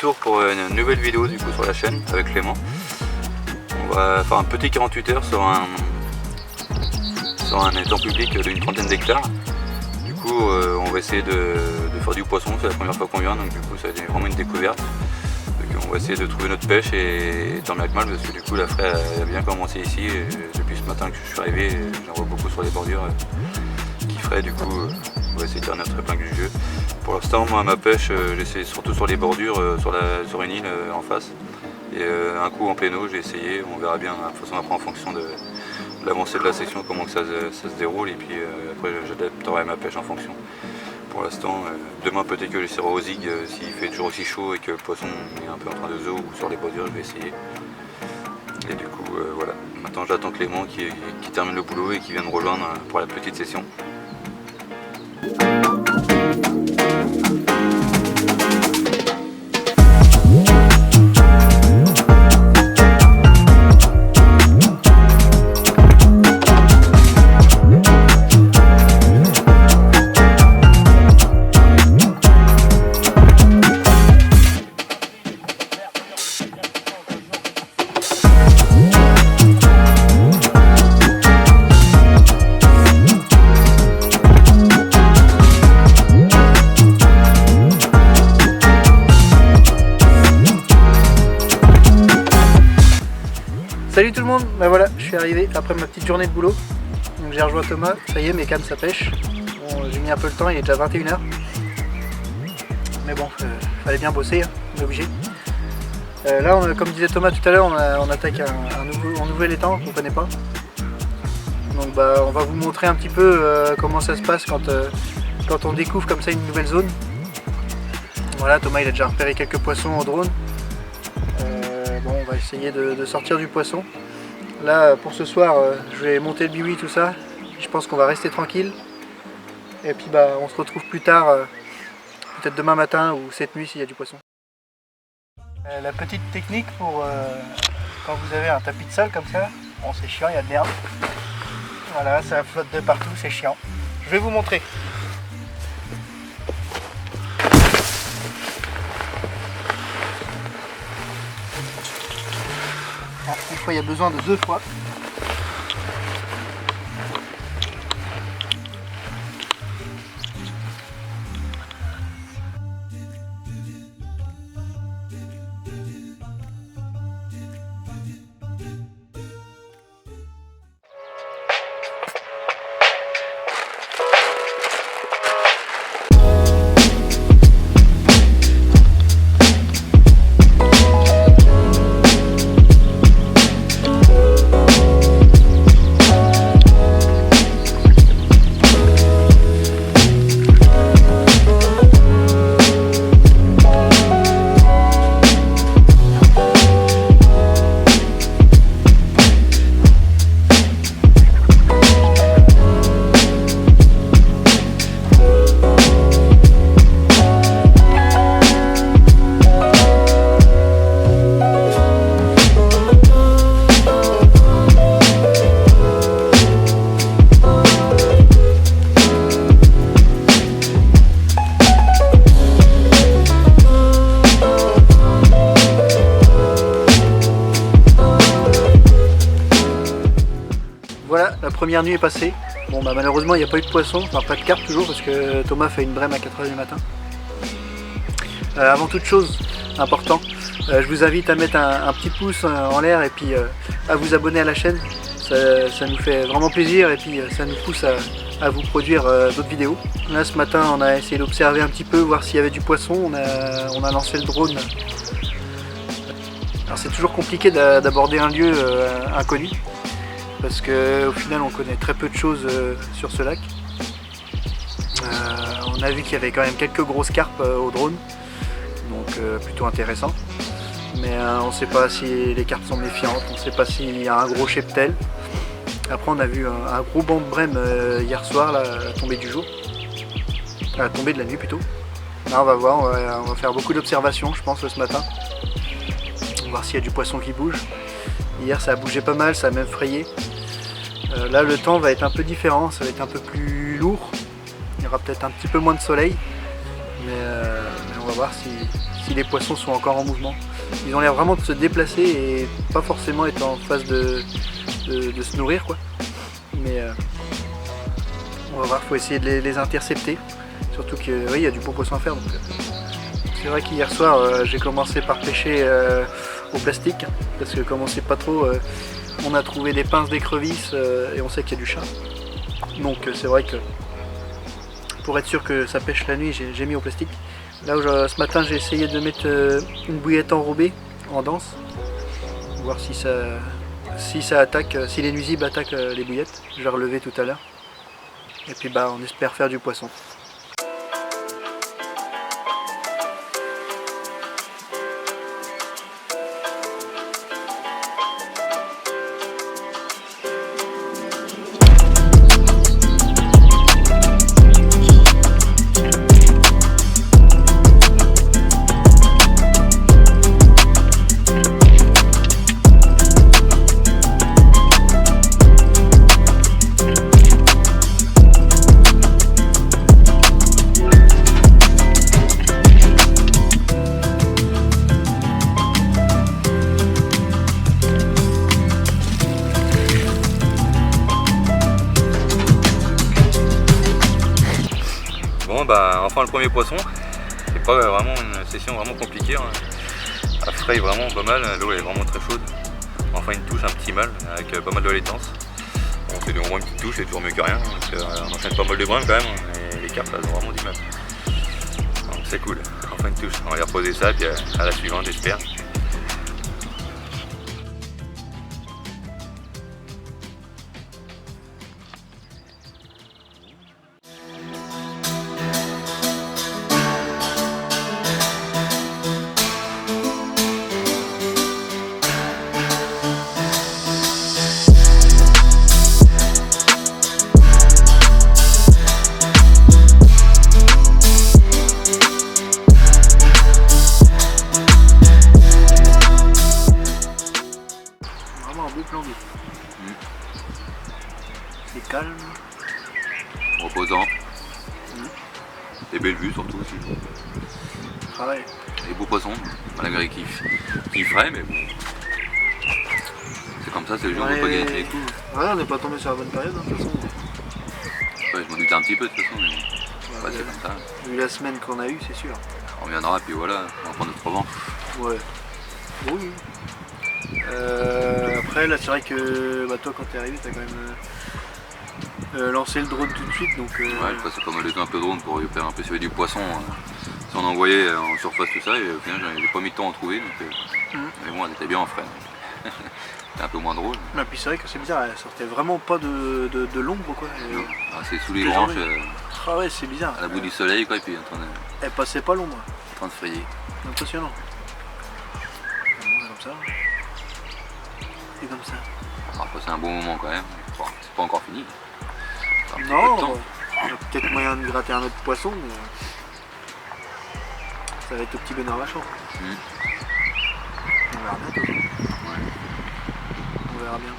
retour pour une nouvelle vidéo du coup sur la chaîne avec Clément. On va faire un petit 48 heures sur un étang public d'une trentaine d'hectares. Du coup on va essayer de faire du poisson, c'est la première fois qu'on vient, donc du coup ça a été vraiment une découverte. Donc, on va essayer de trouver notre pêche et tant bien que mal, parce que du coup la fraie a bien commencé ici et depuis ce matin que je suis arrivé, j'en vois beaucoup sur les bordures qui feraient, du coup on va essayer de faire notre épingle du jeu. Pour l'instant, moi, ma pêche, j'essaie surtout sur les bordures, sur une île en face. Et un coup en plein eau, j'ai essayé, on verra bien. De toute façon, après, en fonction de l'avancée de la section, comment que ça se déroule. Et puis après, j'adapterai ma pêche en fonction. Pour l'instant, demain, peut-être que j'essaierai au zig, s'il fait toujours aussi chaud et que le poisson est un peu en train de zoo ou sur les bordures, je vais essayer. Et du coup, voilà. Maintenant, j'attends Clément qui termine le boulot et qui vient me rejoindre pour la petite session. Salut tout le monde, ben voilà, je suis arrivé après ma petite journée de boulot. Donc j'ai rejoint Thomas, ça y est, mes cannes ça pêche. Bon, j'ai mis un peu le temps, il est déjà 21 h. Mais bon, fallait bien bosser, hein, on est obligé. Là, comme disait Thomas tout à l'heure, on attaque un nouvel étang qu'on ne connaît pas. Donc bah, on va vous montrer un petit peu comment ça se passe quand on découvre comme ça une nouvelle zone. Voilà, Thomas il a déjà repéré quelques poissons au drone. Bon, on va essayer de sortir du poisson. Là, pour ce soir, je vais monter le biwi, tout ça. Je pense qu'on va rester tranquille. Et puis, bah, on se retrouve plus tard, peut-être demain matin ou cette nuit s'il y a du poisson. La petite technique pour quand vous avez un tapis de sable comme ça, bon, c'est chiant, il y a de l'herbe. Voilà, ça flotte de partout, c'est chiant. Je vais vous montrer. Une fois, il y a besoin de 2 fois. Voilà, la première nuit est passée. Bon bah malheureusement il n'y a pas eu de poisson, enfin pas de carpe toujours parce que Thomas fait une brème à 4 h du matin. Avant toute chose, important, je vous invite à mettre un petit pouce en l'air et puis à vous abonner à la chaîne. Ça nous fait vraiment plaisir et puis ça nous pousse à vous produire d'autres vidéos. Là ce matin on a essayé d'observer un petit peu, voir s'il y avait du poisson, on a lancé le drone. Alors c'est toujours compliqué d'aborder un lieu inconnu, parce qu'au final on connaît très peu de choses sur ce lac. On a vu qu'il y avait quand même quelques grosses carpes au drone, donc plutôt intéressant. Mais on ne sait pas si les carpes sont méfiantes, on ne sait pas s'il y a un gros cheptel. Après on a vu un gros banc de brème hier soir, là, à la tombée du jour. À la tombée de la nuit plutôt. Là on va voir, on va faire beaucoup d'observations je pense ce matin. On va voir s'il y a du poisson qui bouge. Hier ça a bougé pas mal, ça a même frayé. Là le temps va être un peu différent, ça va être un peu plus lourd. Il y aura peut-être un petit peu moins de soleil. Mais on va voir si les poissons sont encore en mouvement. Ils ont l'air vraiment de se déplacer et pas forcément être en phase de se nourrir, quoi. Mais on va voir, faut essayer de les intercepter. Surtout qu'il y a du bon poisson à faire. C'est vrai qu'hier soir j'ai commencé par pêcher au plastique, parce que comme on sait pas trop, on a trouvé des pinces d'écrevisses et on sait qu'il y a du chat. Donc c'est vrai que pour être sûr que ça pêche la nuit, j'ai mis au plastique. Là où ce matin j'ai essayé de mettre une bouillette enrobée en danse, voir si ça attaque, si les nuisibles attaquent les bouillettes. Je vais relever tout à l'heure. Et puis on espère faire du poisson. Bon enfin le premier poisson, c'est pas vraiment une session vraiment compliquée, hein. La fraye vraiment pas mal, l'eau est vraiment très chaude. Enfin une touche un petit mal avec pas mal de laitance. Bon, c'est au moins une petite touche, c'est toujours mieux que rien, on enchaîne pas mal de brins quand même, et les carpes elles ont vraiment du mal. Donc c'est cool, enfin une touche, on va aller reposer ça et puis à la suivante j'espère. C'est calme. Reposant. Des belles vues surtout aussi. Ah ouais. Des beaux poissons, malgré qu'il ferait, mais bon. C'est comme ça, c'est le jour où on peut pas gagner les coups. Ouais, on n'est pas tombé sur la bonne période, hein, de toute façon. Ouais, je m'en doutais un petit peu de toute façon, mais ouais, c'est comme ça. Vu la semaine qu'on a eue, c'est sûr. On reviendra, puis voilà, on va prendre notre revanche. Ouais. Oui. Après, là, c'est vrai que toi, quand t'es arrivé, t'as quand même lancé le drone tout de suite. Donc, ouais, je passais pas mal de temps un peu drone pour faire un peu sur du poisson. Si on envoyait en surface tout ça, et au final, j'ai pas mis de temps à en trouver. Donc, mais bon, elle était bien en frais. C'était un peu moins drôle. Et puis c'est vrai que c'est bizarre, elle sortait vraiment pas de l'ombre, quoi. C'est sous les branches. Ah ouais, c'est bizarre. À la bout du soleil, quoi, et puis elle passait pas l'ombre. En train de frayer. Impressionnant. Comme ça. Et comme ça. On va passer un bon moment quand même. Bon, c'est pas encore fini. Non, il y a peut-être moyen de gratter un autre poisson, mais ça va être au petit Bernard Vachon. On verra bien. Ouais. On verra bien.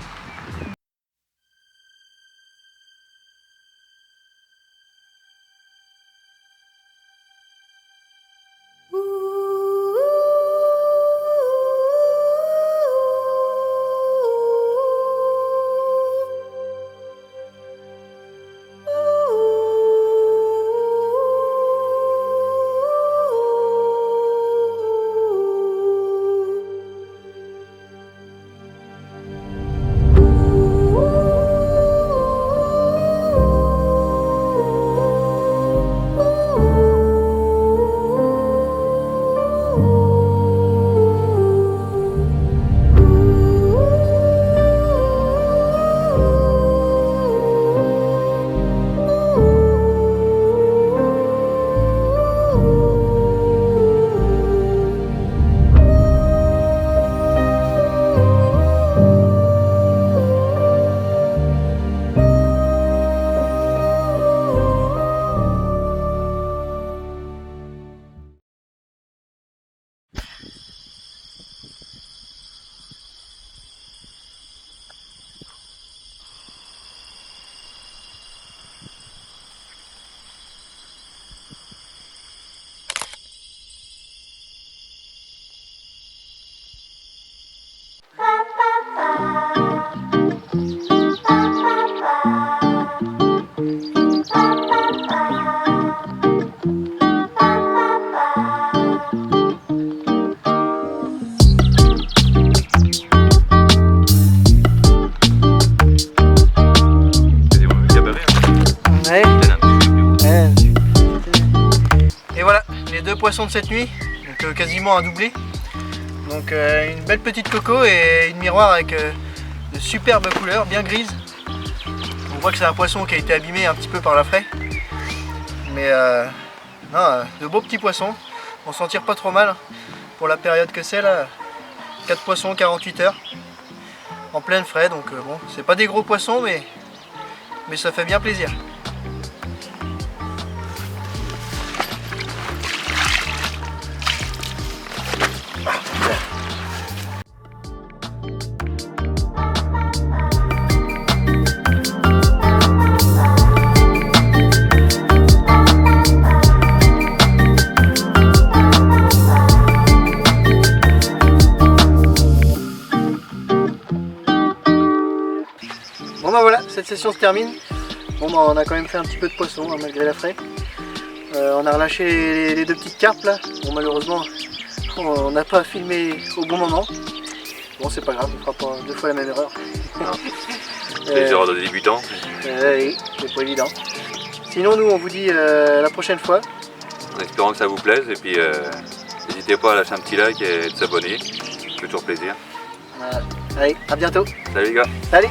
poisson de cette nuit, donc quasiment un doublé. Donc une belle petite coco et une miroir avec de superbes couleurs, bien grises. On voit que c'est un poisson qui a été abîmé un petit peu par la fraie. Mais non, de beaux petits poissons, on s'en tire pas trop mal pour la période que c'est là. 4 poissons, 48 heures, en pleine fraie, donc bon, c'est pas des gros poissons mais ça fait bien plaisir. Bon bah voilà, cette session se termine. Bon bah on a quand même fait un petit peu de poisson hein, malgré la fraie. On a relâché les deux petites carpes là. Bon malheureusement on n'a pas filmé au bon moment. Bon c'est pas grave, on fera pas deux fois la même erreur. Les erreurs de débutants. Oui, c'est pas évident. Sinon nous on vous dit la prochaine fois. En espérant que ça vous plaise et puis n'hésitez pas à lâcher un petit like et de s'abonner. Ça fait toujours plaisir. Allez, à bientôt. Salut les gars. Salut.